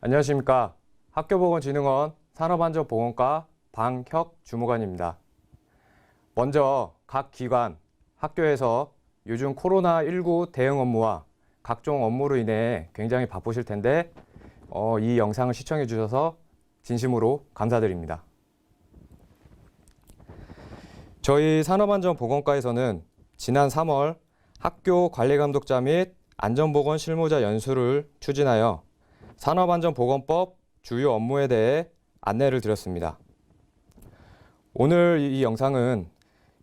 안녕하십니까. 학교보건진흥원 산업안전보건과 방혁 주무관입니다. 먼저 각 기관, 학교에서 요즘 코로나19 대응 업무와 각종 업무로 인해 굉장히 바쁘실 텐데 이 영상을 시청해 주셔서 진심으로 감사드립니다. 저희 산업안전보건과에서는 지난 3월 학교 관리감독자 및 안전보건 실무자 연수를 추진하여 산업안전보건법 주요 업무에 대해 안내를 드렸습니다. 오늘 이 영상은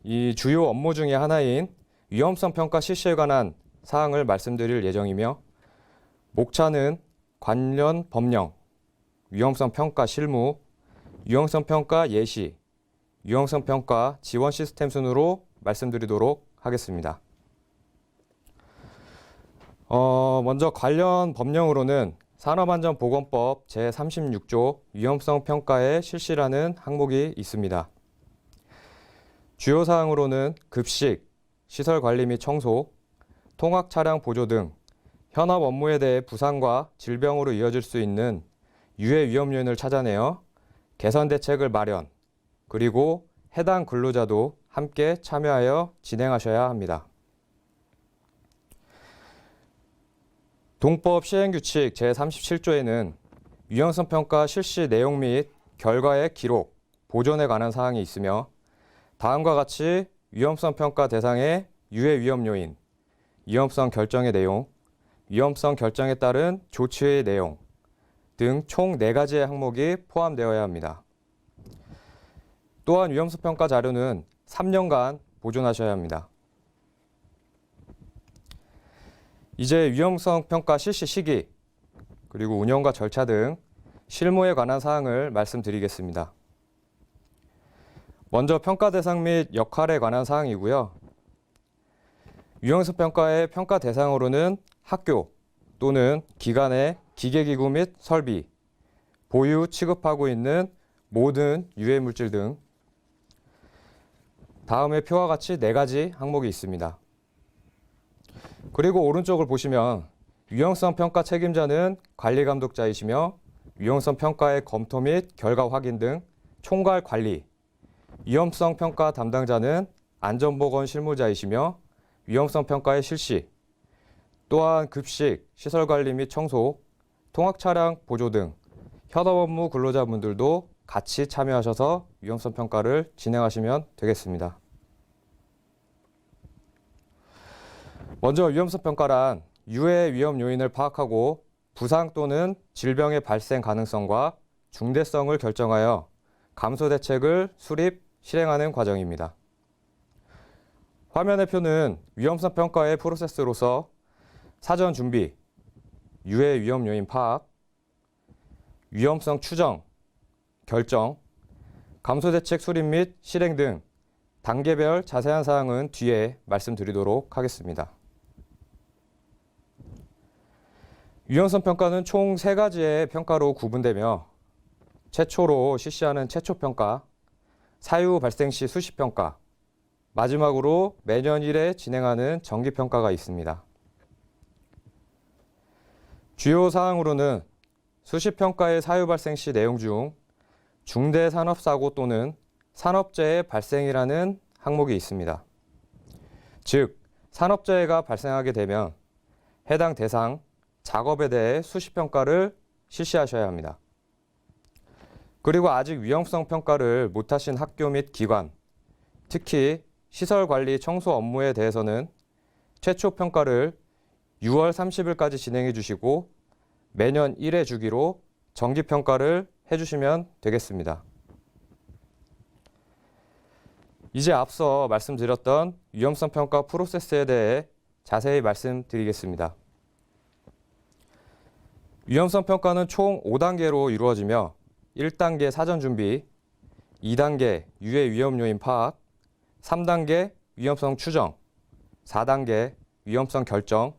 이 주요 업무 중에 하나인 위험성 평가 실시에 관한 사항을 말씀드릴 예정이며, 목차는 관련 법령, 위험성 평가 실무, 위험성 평가 예시, 위험성 평가 지원 시스템 순으로 말씀드리도록 하겠습니다. 먼저 관련 법령으로는 산업안전보건법 제36조 위험성 평가의 실시라는 항목이 있습니다. 주요 사항으로는 급식, 시설관리 및 청소, 통학 차량 보조 등 현업 업무에 대해 부상과 질병으로 이어질 수 있는 유해 위험 요인을 찾아내어 개선 대책을 마련, 그리고 해당 근로자도 함께 참여하여 진행하셔야 합니다. 동법 시행규칙 제37조에는 위험성 평가 실시 내용 및 결과의 기록, 보존에 관한 사항이 있으며, 다음과 같이 위험성 평가 대상의 유해 위험 요인, 위험성 결정의 내용, 위험성 결정에 따른 조치의 내용 등 총 4가지의 항목이 포함되어야 합니다. 또한 위험성 평가 자료는 3년간 보존하셔야 합니다. 이제 위험성 평가 실시 시기, 그리고 운영과 절차 등 실무에 관한 사항을 말씀드리겠습니다. 먼저 평가 대상 및 역할에 관한 사항이고요. 위험성 평가의 평가 대상으로는 학교 또는 기관의 기계기구 및 설비, 보유, 취급하고 있는 모든 유해 물질 등 다음의 표와 같이 4가지 항목이 있습니다. 그리고 오른쪽을 보시면 위험성 평가 책임자는 관리감독자이시며, 위험성 평가의 검토 및 결과 확인 등 총괄 관리, 위험성 평가 담당자는 안전보건 실무자이시며 위험성 평가의 실시, 또한 급식, 시설관리 및 청소, 통학차량 보조 등 현업 업무 근로자분들도 같이 참여하셔서 위험성 평가를 진행하시면 되겠습니다. 먼저 위험성 평가란 유해 위험 요인을 파악하고 부상 또는 질병의 발생 가능성과 중대성을 결정하여 감소 대책을 수립, 실행하는 과정입니다. 화면의 표는 위험성 평가의 프로세스로서 사전 준비, 유해 위험 요인 파악, 위험성 추정, 결정, 감소 대책 수립 및 실행 등 단계별 자세한 사항은 뒤에 말씀드리도록 하겠습니다. 위험성 평가는 총 3가지의 평가로 구분되며, 최초로 실시하는 최초평가, 사유 발생 시 수시평가, 마지막으로 매년 1회 진행하는 정기평가가 있습니다. 주요 사항으로는 수시평가의 사유 발생 시 내용 중 중대산업사고 또는 산업재해 발생이라는 항목이 있습니다. 즉, 산업재해가 발생하게 되면 해당 대상, 작업에 대해 수시평가를 실시하셔야 합니다. 그리고 아직 위험성 평가를 못하신 학교 및 기관, 특히 시설관리 청소 업무에 대해서는 최초 평가를 6월 30일까지 진행해 주시고 매년 1회 주기로 정기평가를 해주시면 되겠습니다. 이제 앞서 말씀드렸던 위험성 평가 프로세스에 대해 자세히 말씀드리겠습니다. 위험성 평가는 총 5단계로 이루어지며, 1단계 사전 준비, 2단계 유해 위험 요인 파악, 3단계 위험성 추정, 4단계 위험성 결정,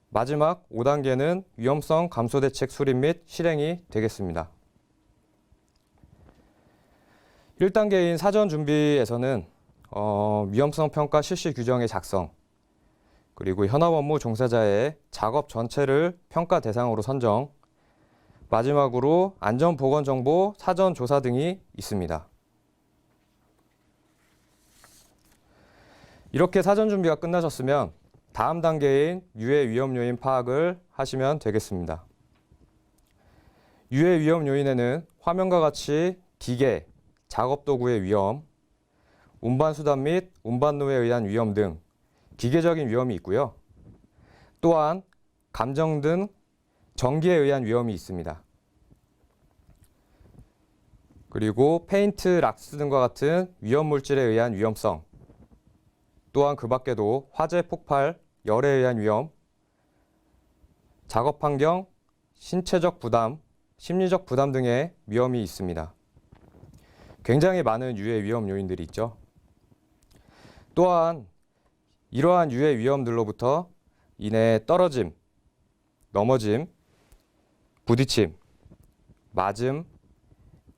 마지막 5단계는 위험성 감소 대책 수립 및 실행이 되겠습니다. 1단계인 사전 준비에서는 위험성 평가 실시 규정의 작성, 그리고 현업 업무 종사자의 작업 전체를 평가 대상으로 선정, 마지막으로 안전보건정보 사전조사 등이 있습니다. 이렇게 사전 준비가 끝나셨으면 다음 단계인 유해 위험 요인 파악을 하시면 되겠습니다. 유해 위험 요인에는 화면과 같이 기계, 작업도구의 위험, 운반수단 및 운반로에 의한 위험 등 기계적인 위험이 있고요. 또한 감정 등 전기에 의한 위험이 있습니다. 그리고 페인트, 락스 등과 같은 위험 물질에 의한 위험성, 또한 그 밖에도 화재, 폭발, 열에 의한 위험, 작업 환경, 신체적 부담, 심리적 부담 등의 위험이 있습니다. 굉장히 많은 유해 위험 요인들이 있죠. 또한 이러한 유해 위험들로부터 인해 떨어짐, 넘어짐, 부딪힘, 맞음,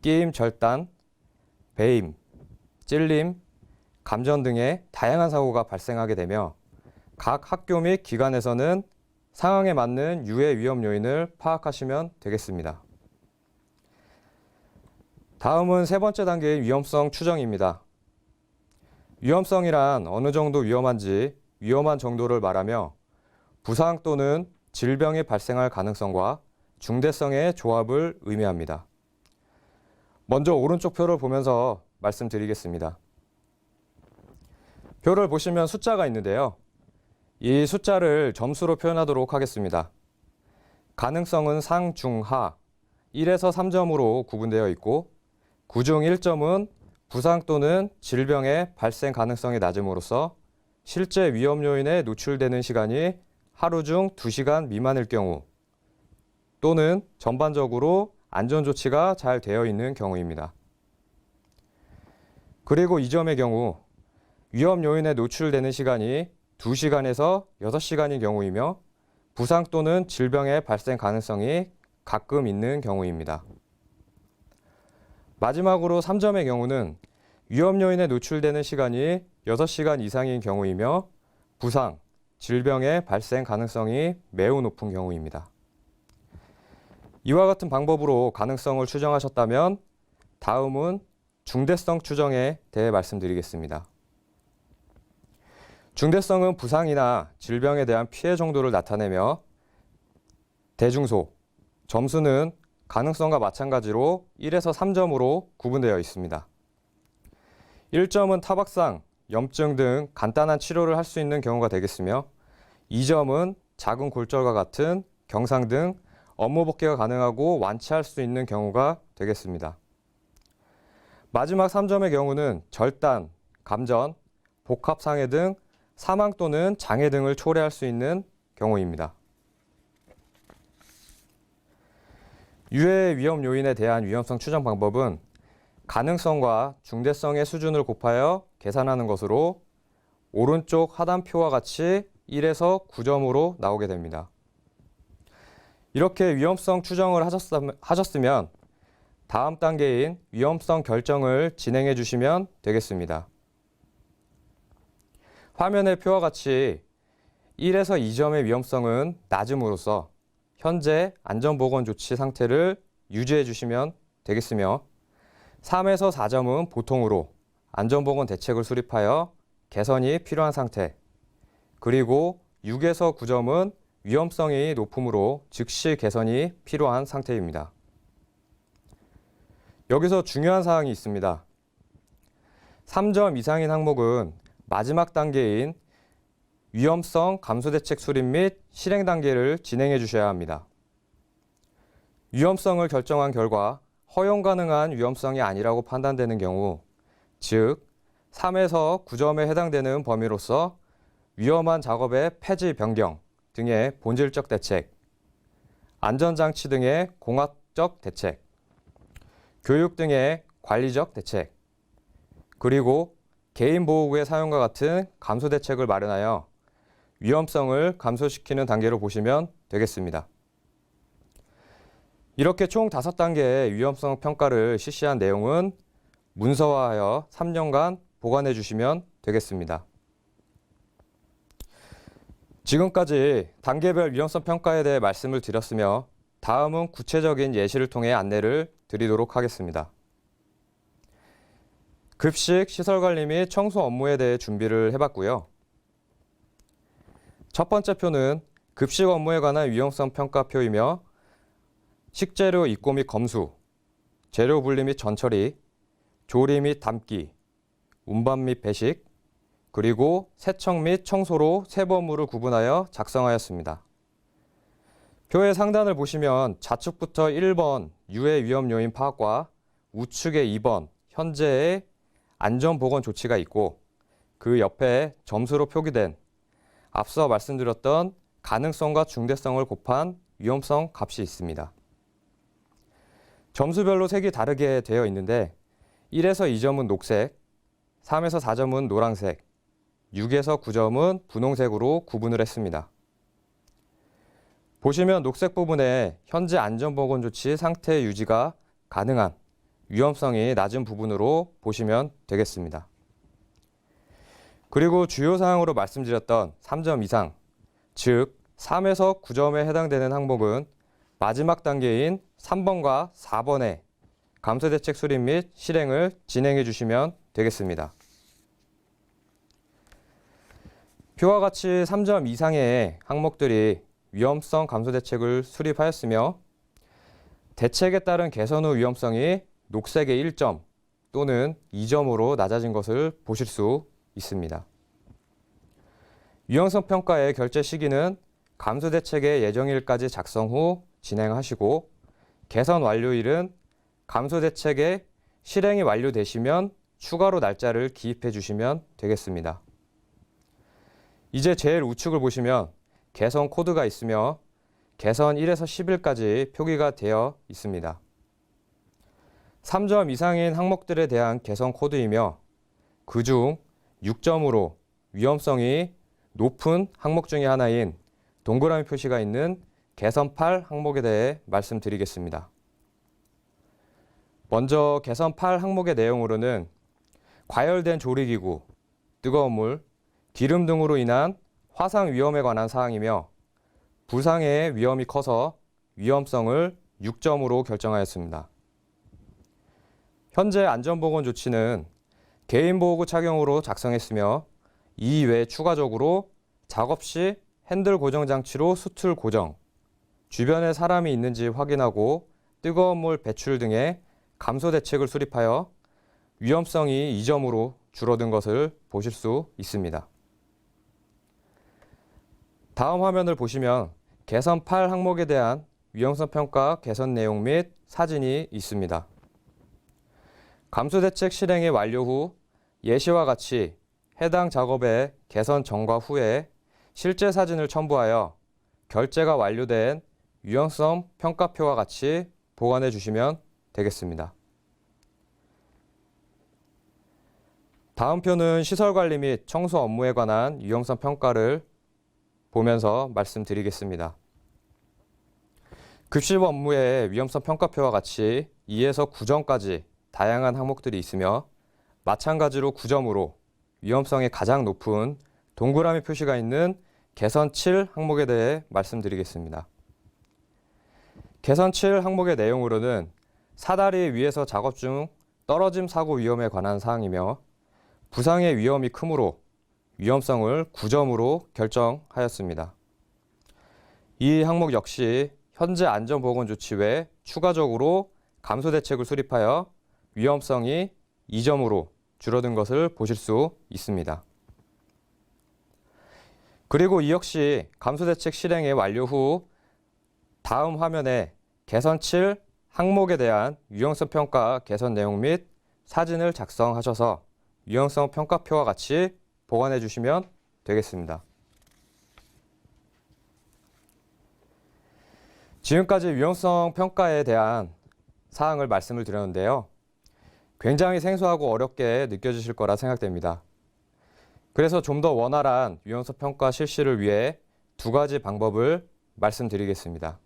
끼임, 절단, 배임, 찔림, 감전 등의 다양한 사고가 발생하게 되며 각 학교 및 기관에서는 상황에 맞는 유해 위험 요인을 파악하시면 되겠습니다. 다음은 세 번째 단계의 위험성 추정입니다. 위험성이란 어느 정도 위험한지 위험한 정도를 말하며 부상 또는 질병이 발생할 가능성과 중대성의 조합을 의미합니다. 먼저 오른쪽 표를 보면서 말씀드리겠습니다. 표를 보시면 숫자가 있는데요. 이 숫자를 점수로 표현하도록 하겠습니다. 가능성은 상, 중, 하 1에서 3점으로 구분되어 있고 구중 1점은 부상 또는 질병의 발생 가능성이 낮음으로써 실제 위험 요인에 노출되는 시간이 하루 중 2시간 미만일 경우 또는 전반적으로 안전조치가 잘 되어 있는 경우입니다. 그리고 2점의 경우 위험 요인에 노출되는 시간이 2시간에서 6시간인 경우이며 부상 또는 질병의 발생 가능성이 가끔 있는 경우입니다. 마지막으로 3점의 경우는 위험 요인에 노출되는 시간이 6시간 이상인 경우이며 부상, 질병의 발생 가능성이 매우 높은 경우입니다. 이와 같은 방법으로 가능성을 추정하셨다면 다음은 중대성 추정에 대해 말씀드리겠습니다. 중대성은 부상이나 질병에 대한 피해 정도를 나타내며 대중소, 점수는 가능성과 마찬가지로 1에서 3점으로 구분되어 있습니다. 1점은 타박상, 염증 등 간단한 치료를 할 수 있는 경우가 되겠으며 2점은 작은 골절과 같은 경상 등 업무 복귀가 가능하고 완치할 수 있는 경우가 되겠습니다. 마지막 3점의 경우는 절단, 감전, 복합상해 등 사망 또는 장애 등을 초래할 수 있는 경우입니다. 유해 위험 요인에 대한 위험성 추정 방법은 가능성과 중대성의 수준을 곱하여 계산하는 것으로 오른쪽 하단표와 같이 1에서 9점으로 나오게 됩니다. 이렇게 위험성 추정을 하셨으면 다음 단계인 위험성 결정을 진행해 주시면 되겠습니다. 화면의 표와 같이 1에서 2점의 위험성은 낮음으로써 현재 안전보건 조치 상태를 유지해 주시면 되겠으며 3에서 4점은 보통으로 안전보건 대책을 수립하여 개선이 필요한 상태, 그리고 6에서 9점은 위험성이 높으므로 즉시 개선이 필요한 상태입니다. 여기서 중요한 사항이 있습니다. 3점 이상인 항목은 마지막 단계인 위험성 감소대책 수립 및 실행 단계를 진행해 주셔야 합니다. 위험성을 결정한 결과 허용 가능한 위험성이 아니라고 판단되는 경우, 즉 3에서 9점에 해당되는 범위로서 위험한 작업의 폐지 변경 등의 본질적 대책, 안전장치 등의 공학적 대책, 교육 등의 관리적 대책, 그리고 개인보호구의 사용과 같은 감소 대책을 마련하여 위험성을 감소시키는 단계로 보시면 되겠습니다. 이렇게 총 5단계의 위험성 평가를 실시한 내용은 문서화하여 3년간 보관해 주시면 되겠습니다. 지금까지 단계별 위험성 평가에 대해 말씀을 드렸으며 다음은 구체적인 예시를 통해 안내를 드리도록 하겠습니다. 급식, 시설관리 및 청소 업무에 대해 준비를 해봤고요. 첫 번째 표는 급식 업무에 관한 유형성 평가표이며 식재료 입고 및 검수, 재료 분리 및 전처리, 조리 및 담기, 운반 및 배식, 그리고 세척 및 청소로 세부 업무를 구분하여 작성하였습니다. 표의 상단을 보시면 좌측부터 1번 유해 위험 요인 파악과 우측의 2번 현재의 안전보건 조치가 있고 그 옆에 점수로 표기된 앞서 말씀드렸던 가능성과 중대성을 곱한 위험성 값이 있습니다. 점수별로 색이 다르게 되어 있는데 1에서 2점은 녹색, 3에서 4점은 노란색, 6에서 9점은 분홍색으로 구분을 했습니다. 보시면 녹색 부분에 현재 안전보건 조치 상태 유지가 가능한 위험성이 낮은 부분으로 보시면 되겠습니다. 그리고 주요 사항으로 말씀드렸던 3점 이상, 즉 3에서 9점에 해당되는 항목은 마지막 단계인 3번과 4번의 감소대책 수립 및 실행을 진행해 주시면 되겠습니다. 표와 같이 3점 이상의 항목들이 위험성 감소 대책을 수립하였으며 대책에 따른 개선 후 위험성이 녹색의 1점 또는 2점으로 낮아진 것을 보실 수 있습니다. 유형성 평가의 결제 시기는 감소 대책의 예정일까지 작성 후 진행하시고 개선 완료일은 감소 대책의 실행이 완료되시면 추가로 날짜를 기입해 주시면 되겠습니다. 이제 제일 우측을 보시면 개선 코드가 있으며 개선 1에서 10일까지 표기가 되어 있습니다. 3점 이상인 항목들에 대한 개선 코드이며 그중 6점으로 위험성이 높은 항목 중에 하나인 동그라미 표시가 있는 개선 8 항목에 대해 말씀드리겠습니다. 먼저 개선 8 항목의 내용으로는 과열된 조리기구, 뜨거운 물, 기름 등으로 인한 화상 위험에 관한 사항이며 부상의 위험이 커서 위험성을 6점으로 결정하였습니다. 현재 안전보건 조치는 개인보호구 착용으로 작성했으며 이 외 추가적으로 작업 시 핸들 고정 장치로 수틀 고정, 주변에 사람이 있는지 확인하고 뜨거운 물 배출 등의 감소 대책을 수립하여 위험성이 2점으로 줄어든 것을 보실 수 있습니다. 다음 화면을 보시면 개선 8 항목에 대한 위험성 평가 개선 내용 및 사진이 있습니다. 감소 대책 실행이 완료 후 예시와 같이 해당 작업의 개선 전과 후에 실제 사진을 첨부하여 결제가 완료된 유형성 평가표와 같이 보관해 주시면 되겠습니다. 다음 표는 시설관리 및 청소 업무에 관한 유형성 평가를 보면서 말씀드리겠습니다. 급식 업무의 위험성 평가표와 같이 2에서 9점까지 다양한 항목들이 있으며 마찬가지로 9점으로 위험성이 가장 높은 동그라미 표시가 있는 개선 7 항목에 대해 말씀드리겠습니다. 개선 7 항목의 내용으로는 사다리 위에서 작업 중 떨어짐 사고 위험에 관한 사항이며 부상의 위험이 크므로 위험성을 9점으로 결정하였습니다. 이 항목 역시 현재 안전보건 조치 외 추가적으로 감소 대책을 수립하여 위험성이 2점으로 줄어든 것을 보실 수 있습니다. 그리고 이 역시 감소 대책 실행의 완료 후 다음 화면에 개선 7 항목에 대한 유형성 평가 개선 내용 및 사진을 작성하셔서 유형성 평가표와 같이 보관해 주시면 되겠습니다. 지금까지 유형성 평가에 대한 사항을 말씀을 드렸는데요. 굉장히 생소하고 어렵게 느껴지실 거라 생각됩니다. 그래서 좀 더 원활한 유형성 평가 실시를 위해 두 가지 방법을 말씀드리겠습니다.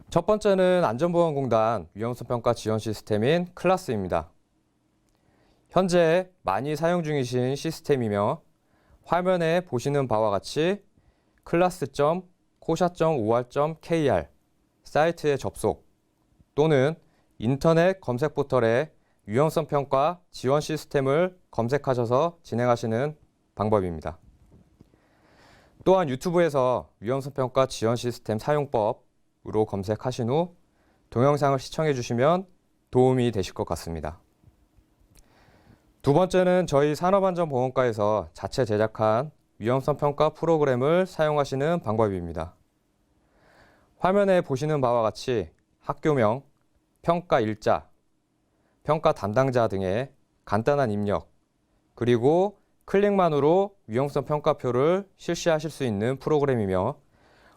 첫 번째는 안전보건공단 위험성 평가 지원 시스템인 클라스입니다. 현재 많이 사용 중이신 시스템이며 화면에 보시는 바와 같이 클라스.com 코샤.or.kr 사이트에 접속 또는 인터넷 검색 포털에 유형성 평가 지원 시스템을 검색하셔서 진행하시는 방법입니다. 또한 유튜브에서 유형성 평가 지원 시스템 사용법으로 검색하신 후 동영상을 시청해 주시면 도움이 되실 것 같습니다. 두 번째는 저희 산업안전보건과에서 자체 제작한 위험성 평가 프로그램을 사용하시는 방법입니다. 화면에 보시는 바와 같이 학교명, 평가 일자, 평가 담당자 등의 간단한 입력, 그리고 클릭만으로 위험성 평가표를 실시하실 수 있는 프로그램이며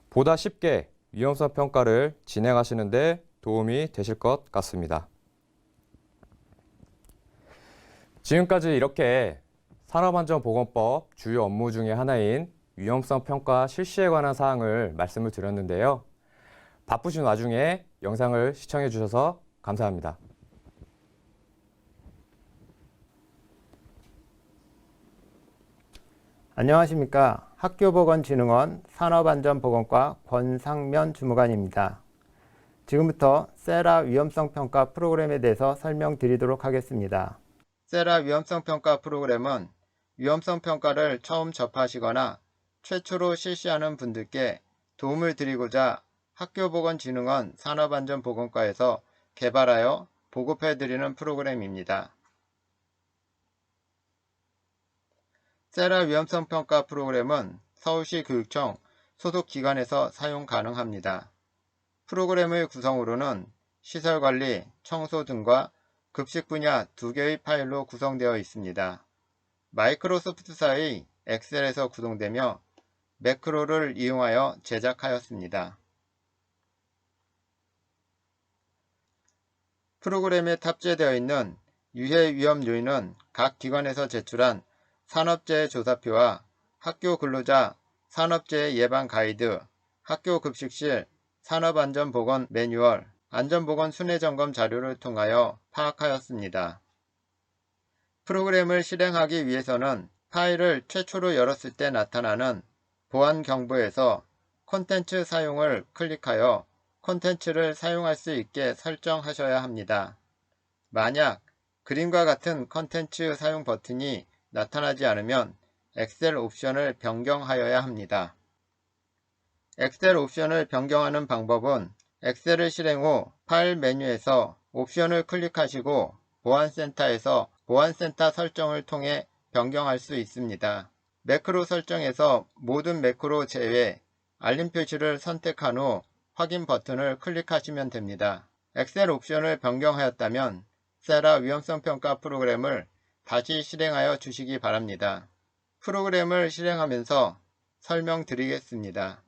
보다 쉽게 위험성 평가를 진행하시는 데 도움이 되실 것 같습니다. 지금까지 이렇게 산업안전보건법 주요 업무 중에 하나인 위험성 평가 실시에 관한 사항을 말씀을 드렸는데요. 바쁘신 와중에 영상을 시청해 주셔서 감사합니다. 안녕하십니까. 학교보건진흥원 산업안전보건과 권상면 주무관입니다. 지금부터 세라 위험성 평가 프로그램에 대해서 설명드리도록 하겠습니다. 세라 위험성 평가 프로그램은 위험성 평가를 처음 접하시거나 최초로 실시하는 분들께 도움을 드리고자 학교보건진흥원 산업안전보건과에서 개발하여 보급해드리는 프로그램입니다. 세라 위험성 평가 프로그램은 서울시 교육청 소속 기관에서 사용 가능합니다. 프로그램의 구성으로는 시설관리, 청소 등과 급식 분야 2개의 파일로 구성되어 있습니다. 마이크로소프트사의 엑셀에서 구동되며 매크로를 이용하여 제작하였습니다. 프로그램에 탑재되어 있는 유해 위험 요인은 각 기관에서 제출한 산업재해 조사표와 학교 근로자 산업재해 예방 가이드, 학교 급식실 산업안전보건 매뉴얼, 안전보건 순회점검 자료를 통하여 파악하였습니다. 프로그램을 실행하기 위해서는 파일을 최초로 열었을 때 나타나는 보안 경보에서 콘텐츠 사용을 클릭하여 콘텐츠를 사용할 수 있게 설정하셔야 합니다. 만약 그림과 같은 콘텐츠 사용 버튼이 나타나지 않으면 엑셀 옵션을 변경하여야 합니다. 엑셀 옵션을 변경하는 방법은 엑셀을 실행 후 파일 메뉴에서 옵션을 클릭하시고 보안센터에서 보안센터 설정을 통해 변경할 수 있습니다. 매크로 설정에서 모든 매크로 제외 알림 표시를 선택한 후 확인 버튼을 클릭하시면 됩니다. 엑셀 옵션을 변경하였다면 세라 위험성 평가 프로그램을 다시 실행하여 주시기 바랍니다. 프로그램을 실행하면서 설명드리겠습니다.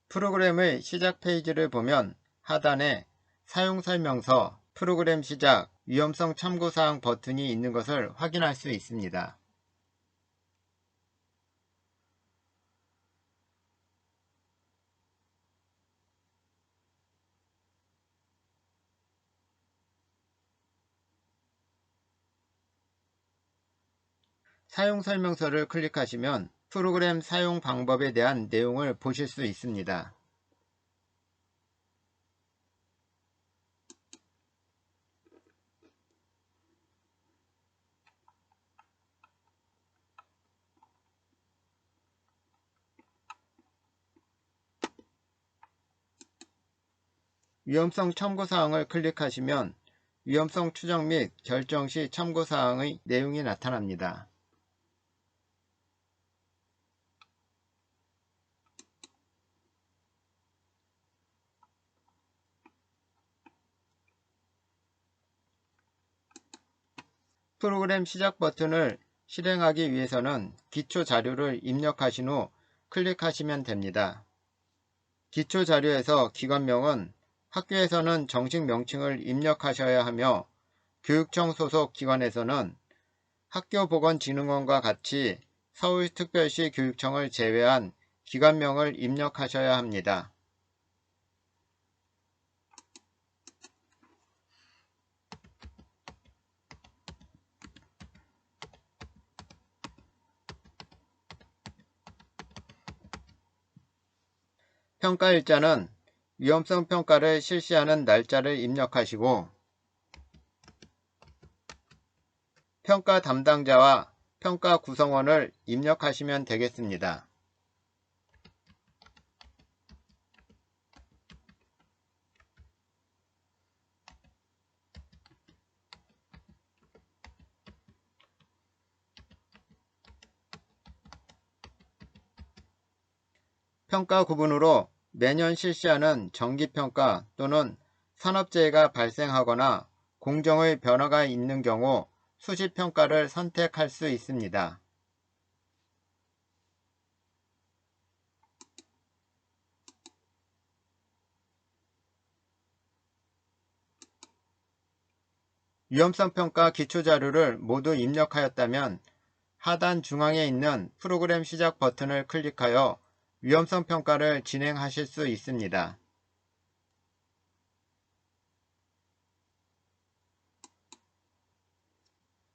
프로그램의 시작 페이지를 보면 하단에 사용설명서, 프로그램 시작, 위험성 참고사항 버튼이 있는 것을 확인할 수 있습니다. 사용설명서를 클릭하시면 프로그램 사용 방법에 대한 내용을 보실 수 있습니다. 위험성 참고사항을 클릭하시면 위험성 추정 및 결정 시 참고사항의 내용이 나타납니다. 프로그램 시작 버튼을 실행하기 위해서는 기초 자료를 입력하신 후 클릭하시면 됩니다. 기초 자료에서 기관명은 학교에서는 정식 명칭을 입력하셔야 하며 교육청 소속 기관에서는 학교보건진흥원과 같이 서울특별시 교육청을 제외한 기관명을 입력하셔야 합니다. 평가일자는 위험성 평가를 실시하는 날짜를 입력하시고 평가 담당자와 평가 구성원을 입력하시면 되겠습니다. 평가 구분으로 매년 실시하는 정기평가 또는 산업재해가 발생하거나 공정의 변화가 있는 경우 수시평가를 선택할 수 있습니다. 위험성평가 기초자료를 모두 입력하였다면 하단 중앙에 있는 프로그램 시작 버튼을 클릭하여 위험성평가를 진행하실 수 있습니다.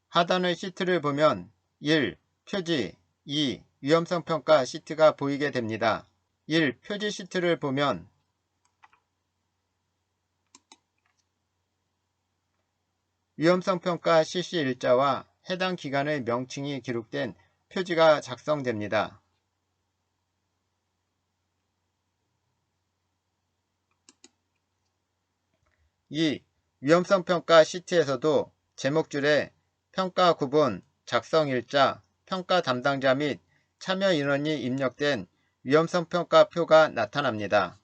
하단의 시트를 보면 1. 표지 2. 위험성평가 시트가 보이게 됩니다. 1. 표지 시트를 보면 위험성평가 실시일자와 해당 기간의 명칭이 기록된 표지가 작성됩니다. 2. 위험성평가 시트에서도 제목줄에 평가 구분, 작성일자, 평가 담당자 및 참여 인원이 입력된 위험성평가 표가 나타납니다.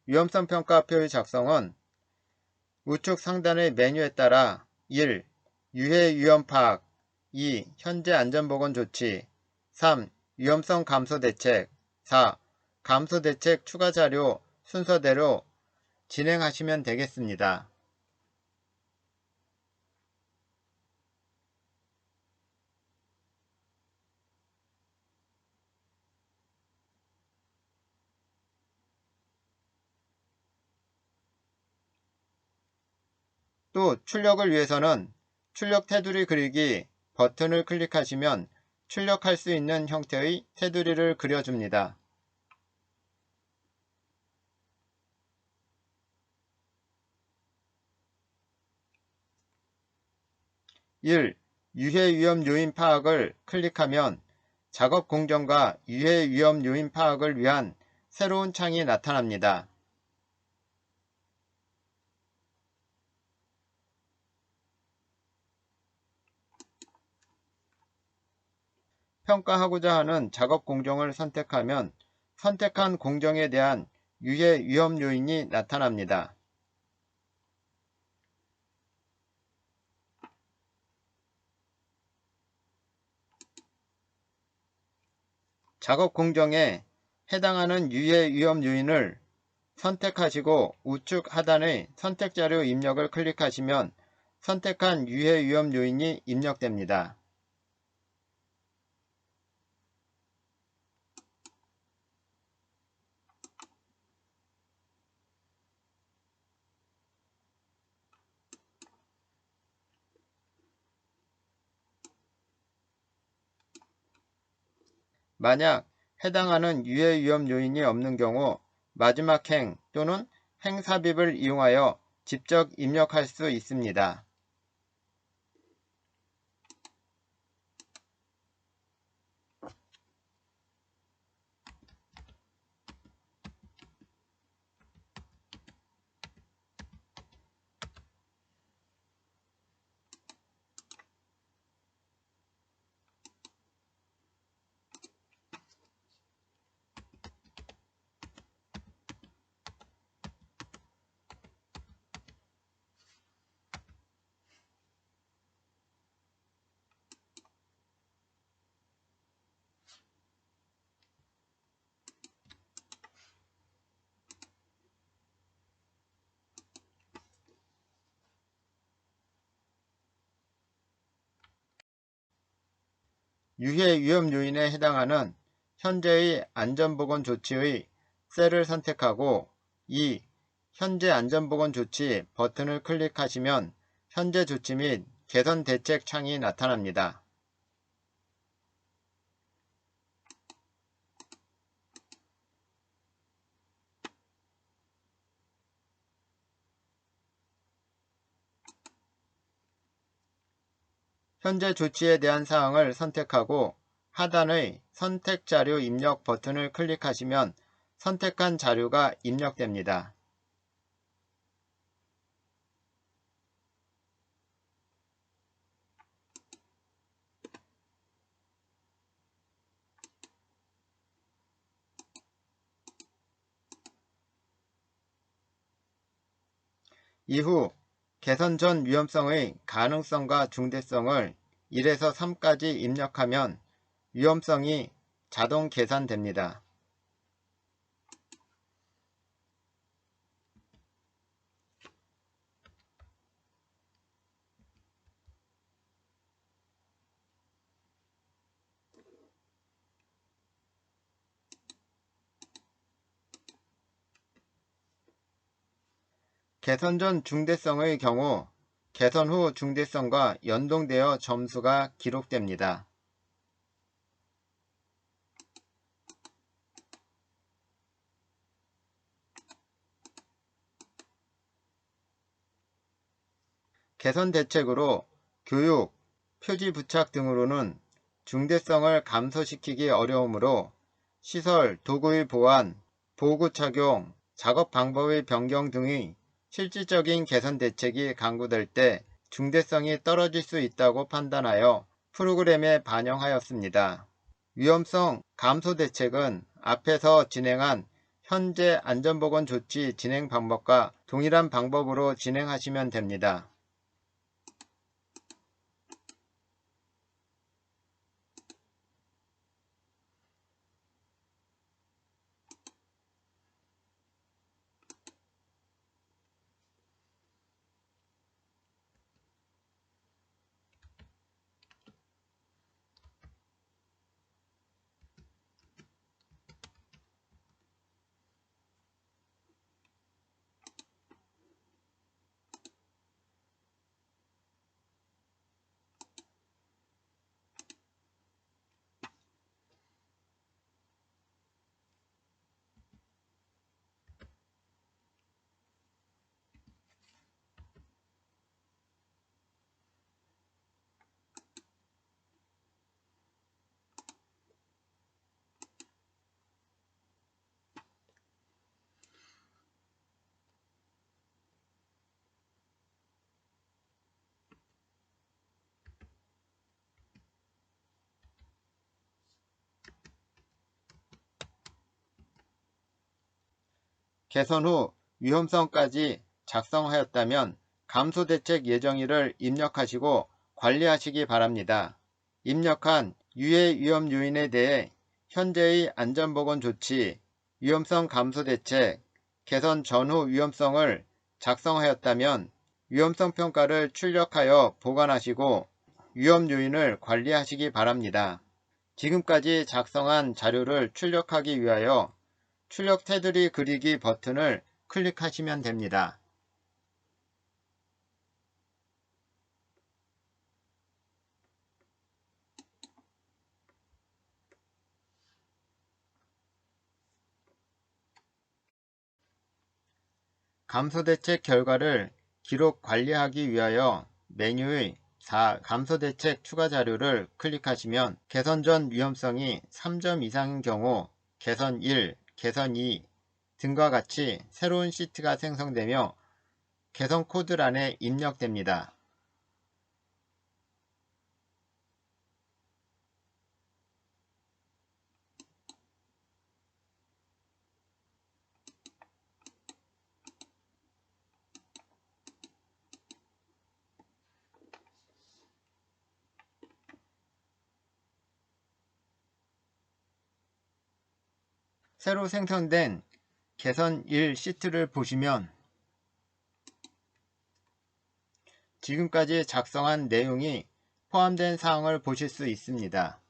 위험성평가표의 작성은 우측 상단의 메뉴에 따라 1. 유해 위험 파악 2. 현재 안전보건 조치 3. 위험성 감소 대책 4. 감소 대책 추가 자료 순서대로 진행하시면 되겠습니다. 또 출력을 위해서는 출력 테두리 그리기 버튼을 클릭하시면 출력할 수 있는 형태의 테두리를 그려줍니다. 1. 유해 위험 요인 파악을 클릭하면 작업 공정과 유해 위험 요인 파악을 위한 새로운 창이 나타납니다. 평가하고자 하는 작업 공정을 선택하면 선택한 공정에 대한 유해 위험 요인이 나타납니다. 작업 공정에 해당하는 유해 위험 요인을 선택하시고 우측 하단의 선택 자료 입력을 클릭하시면 선택한 유해 위험 요인이 입력됩니다. 만약 해당하는 유해 위험 요인이 없는 경우 마지막 행 또는 행 삽입을 이용하여 직접 입력할 수 있습니다. 유해 위험 요인에 해당하는 현재의 안전보건 조치의 셀을 선택하고 2. 현재 안전보건조치 버튼을 클릭하시면 현재 조치 및 개선 대책 창이 나타납니다. 현재 조치에 대한 사항을 선택하고 하단의 선택 자료 입력 버튼을 클릭하시면 선택한 자료가 입력됩니다. 이후 개선 전 위험성의 가능성과 중대성을 1에서 3까지 입력하면 위험성이 자동 계산됩니다. 개선 전 중대성의 경우 개선 후 중대성과 연동되어 점수가 기록됩니다. 개선 대책으로 교육, 표지 부착 등으로는 중대성을 감소시키기 어려우므로 시설, 도구의 보안, 보호구 착용, 작업 방법의 변경 등의 실질적인 개선 대책이 강구될 때 중대성이 떨어질 수 있다고 판단하여 프로그램에 반영하였습니다. 위험성 감소 대책은 앞에서 진행한 현재 안전보건 조치 진행 방법과 동일한 방법으로 진행하시면 됩니다. 개선 후 위험성까지 작성하였다면 감소대책 예정일을 입력하시고 관리하시기 바랍니다. 입력한 유해 위험 요인에 대해 현재의 안전보건 조치, 위험성 감소대책, 개선 전후 위험성을 작성하였다면 위험성 평가를 출력하여 보관하시고 위험 요인을 관리하시기 바랍니다. 지금까지 작성한 자료를 출력하기 위하여 출력 테두리 그리기 버튼을 클릭하시면 됩니다. 감소대책 결과를 기록 관리하기 위하여 메뉴의 4. 감소대책 추가 자료를 클릭하시면 개선 전 위험성이 3점 이상인 경우 개선 1, 개선 2 등과 같이 새로운 시트가 생성되며 개선 코드란에 입력됩니다. 새로 생성된 개선 1 시트를 보시면 지금까지 작성한 내용이 포함된 사항을 보실 수 있습니다.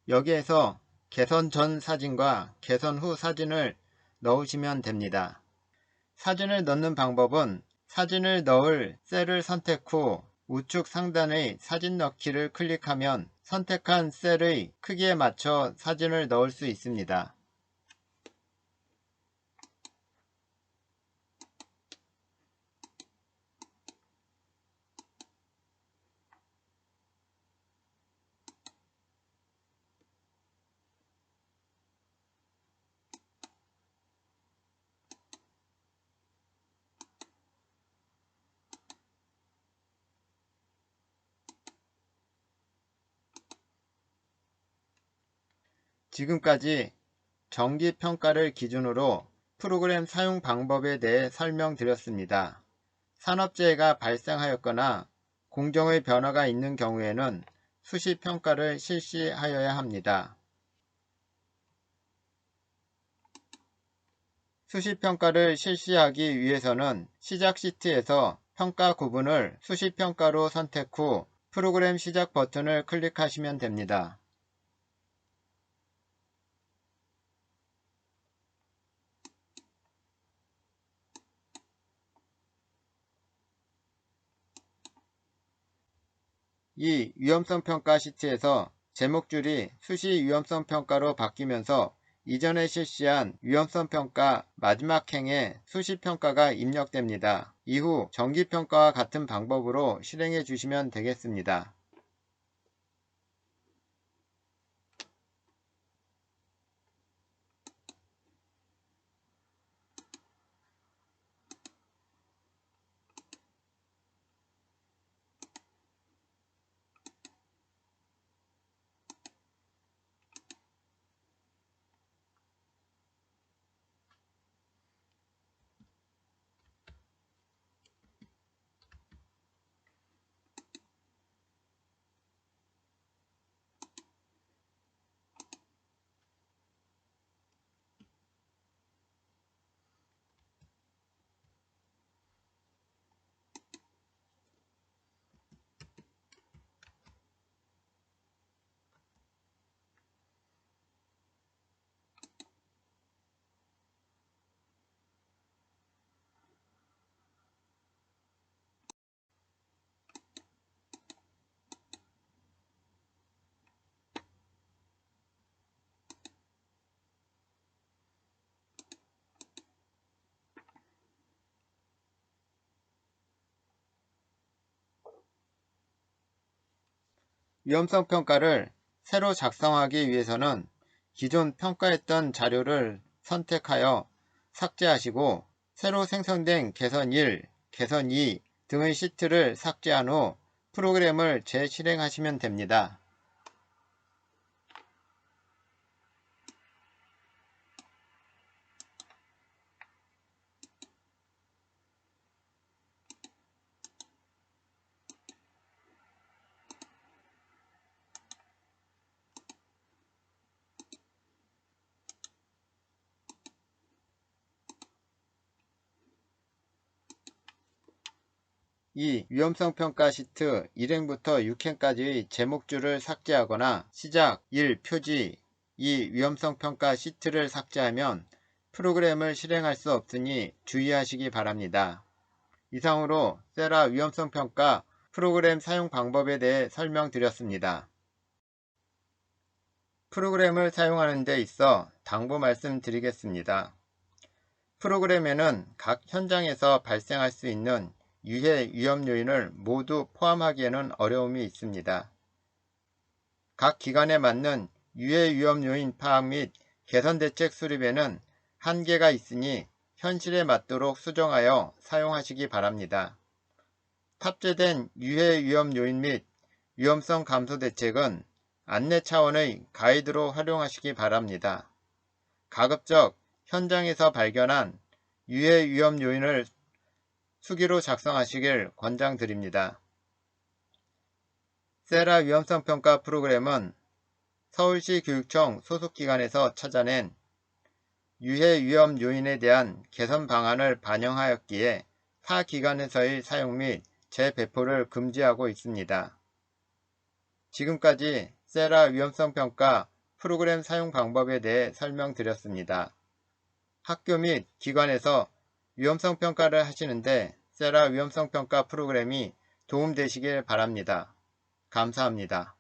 여기에서 개선 전 사진과 개선 후 사진을 넣으시면 됩니다. 사진을 넣는 방법은 사진을 넣을 셀을 선택 후 우측 상단의 사진 넣기를 클릭하면 선택한 셀의 크기에 맞춰 사진을 넣을 수 있습니다. 지금까지 정기평가를 기준으로 프로그램 사용 방법에 대해 설명드렸습니다. 산업재해가 발생하였거나 공정의 변화가 있는 경우에는 수시평가를 실시하여야 합니다. 수시평가를 실시하기 위해서는 시작 시트에서 평가 구분을 수시평가로 선택 후 프로그램 시작 버튼을 클릭하시면 됩니다. 이 위험성 평가 시트에서 제목줄이 수시 위험성 평가로 바뀌면서 이전에 실시한 위험성 평가 마지막 행에 수시 평가가 입력됩니다. 이후 정기 평가와 같은 방법으로 실행해 주시면 되겠습니다. 위험성 평가를 새로 작성하기 위해서는 기존 평가했던 자료를 선택하여 삭제하시고 새로 생성된 개선 1, 개선 2 등의 시트를 삭제한 후 프로그램을 재실행하시면 됩니다. 이 위험성 평가 시트 1행부터 6행까지의 제목줄을 삭제하거나 시작 1. 표지 2. 위험성 평가 시트를 삭제하면 프로그램을 실행할 수 없으니 주의하시기 바랍니다. 이상으로 세라 위험성 평가 프로그램 사용 방법에 대해 설명드렸습니다. 프로그램을 사용하는 데 있어 당부 말씀드리겠습니다. 프로그램에는 각 현장에서 발생할 수 있는 유해 위험 요인을 모두 포함하기에는 어려움이 있습니다. 각 기관에 맞는 유해 위험 요인 파악 및 개선 대책 수립에는 한계가 있으니 현실에 맞도록 수정하여 사용하시기 바랍니다. 탑재된 유해 위험 요인 및 위험성 감소 대책은 안내 차원의 가이드로 활용하시기 바랍니다. 가급적 현장에서 발견한 유해 위험 요인을 수기로 작성하시길 권장드립니다. 세라 위험성 평가 프로그램은 서울시 교육청 소속기관에서 찾아낸 유해 위험 요인에 대한 개선 방안을 반영하였기에 타 기관에서의 사용 및 재배포를 금지하고 있습니다. 지금까지 세라 위험성 평가 프로그램 사용 방법에 대해 설명드렸습니다. 학교 및 기관에서 위험성 평가를 하시는데 세라 위험성 평가 프로그램이 도움되시길 바랍니다. 감사합니다.